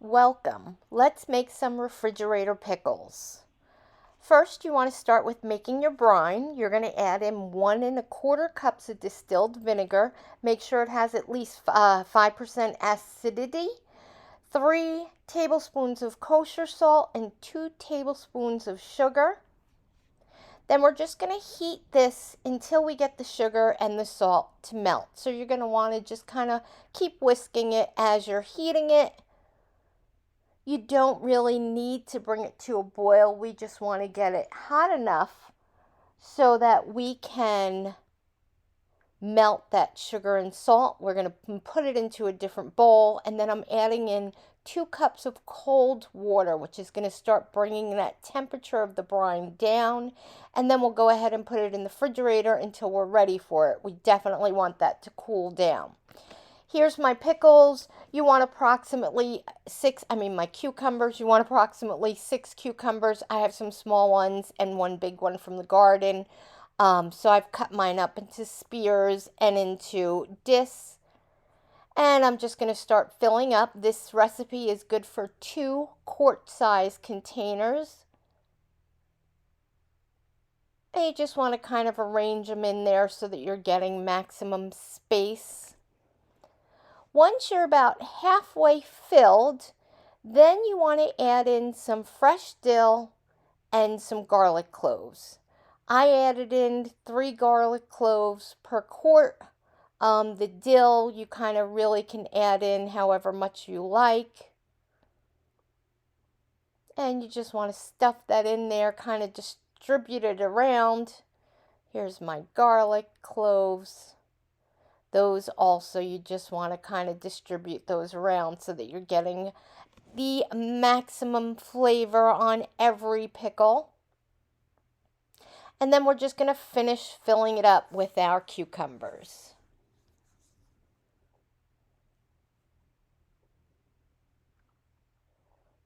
Welcome. Let's make some refrigerator pickles. First, you want to start with making your brine. You're going to add in 1¼ cups of distilled vinegar. Make sure it has at least 5% acidity. 3 tablespoons of kosher salt and 2 tablespoons of sugar. Then we're just going to heat this until we get the sugar and the salt to melt. So you're going to want to just kind of keep whisking it as you're heating it. You don't really need to bring it to a boil. We just want to get it hot enough so that we can melt that sugar and salt. We're going to put it into a different bowl, and then I'm adding in 2 cups of cold water, which is going to start bringing that temperature of the brine down, and then we'll go ahead and put it in the refrigerator until we're ready for it. We definitely want that to cool down. Here's my pickles. You want approximately my cucumbers. You want approximately 6 cucumbers. I have some small ones and one big one from the garden. So I've cut mine up into spears and into discs. And I'm just going to start filling up. This recipe is good for 2 quart-size containers. And you just want to kind of arrange them in there so that you're getting maximum space. Once you're about halfway filled, then you want to add in some fresh dill and some garlic cloves. I added in 3 garlic cloves per quart. The dill you kind of really can add in however much you like. And you just want to stuff that in there, kind of distribute it around. Here's my garlic cloves. Those also, you just want to kind of distribute those around so that you're getting the maximum flavor on every pickle. And then we're just going to finish filling it up with our cucumbers.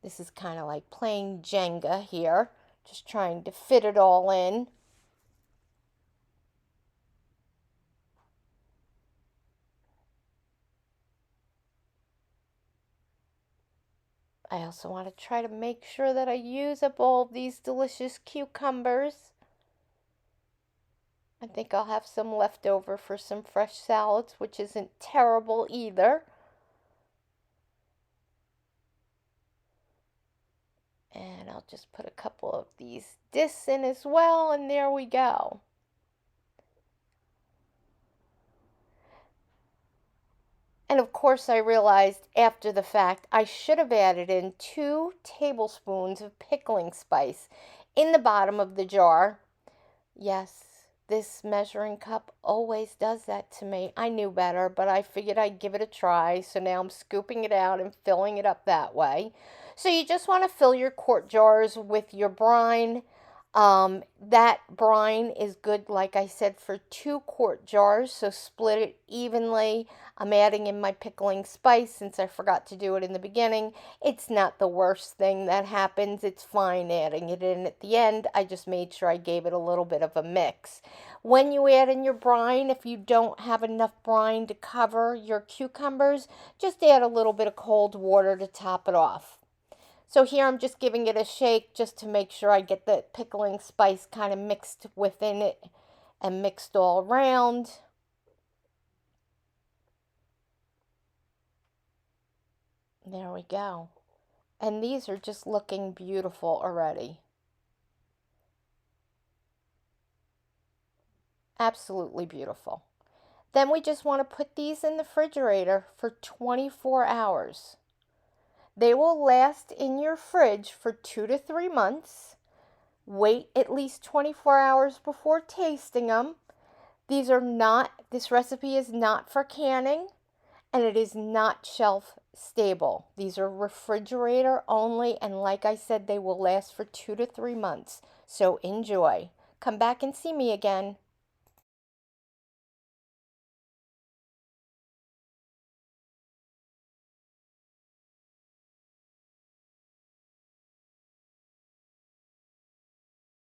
This is kind of like playing Jenga here, just trying to fit it all in. I also want to try to make sure that I use up all of these delicious cucumbers. I think I'll have some left over for some fresh salads, which isn't terrible either. And I'll just put a couple of these discs in as well, and there we go. And of course, I realized after the fact I should have added in 2 tablespoons of pickling spice in the bottom of the jar. Yes, this measuring cup always does that to me. I knew better, but I figured I'd give it a try. So now I'm scooping it out and filling it up that way. So you just want to fill your quart jars with your brine. That brine is good, like I said, for 2 quart jars, so split it evenly. I'm adding in my pickling spice since I forgot to do it in the beginning. It's not the worst thing that happens. It's fine adding it in at the end. I just made sure I gave it a little bit of a mix. When you add in your brine, if you don't have enough brine to cover your cucumbers, just add a little bit of cold water to top it off. So here I'm just giving it a shake just to make sure I get the pickling spice kind of mixed within it and mixed all around. There we go. And these are just looking beautiful already. Absolutely beautiful. Then we just want to put these in the refrigerator for 24 hours. They will last in your fridge for 2 to 3 months. Wait at least 24 hours before tasting them. This recipe is not for canning, and it is not shelf stable. These are refrigerator only, and like I said, they will last for 2 to 3 months. So enjoy. Come back and see me again.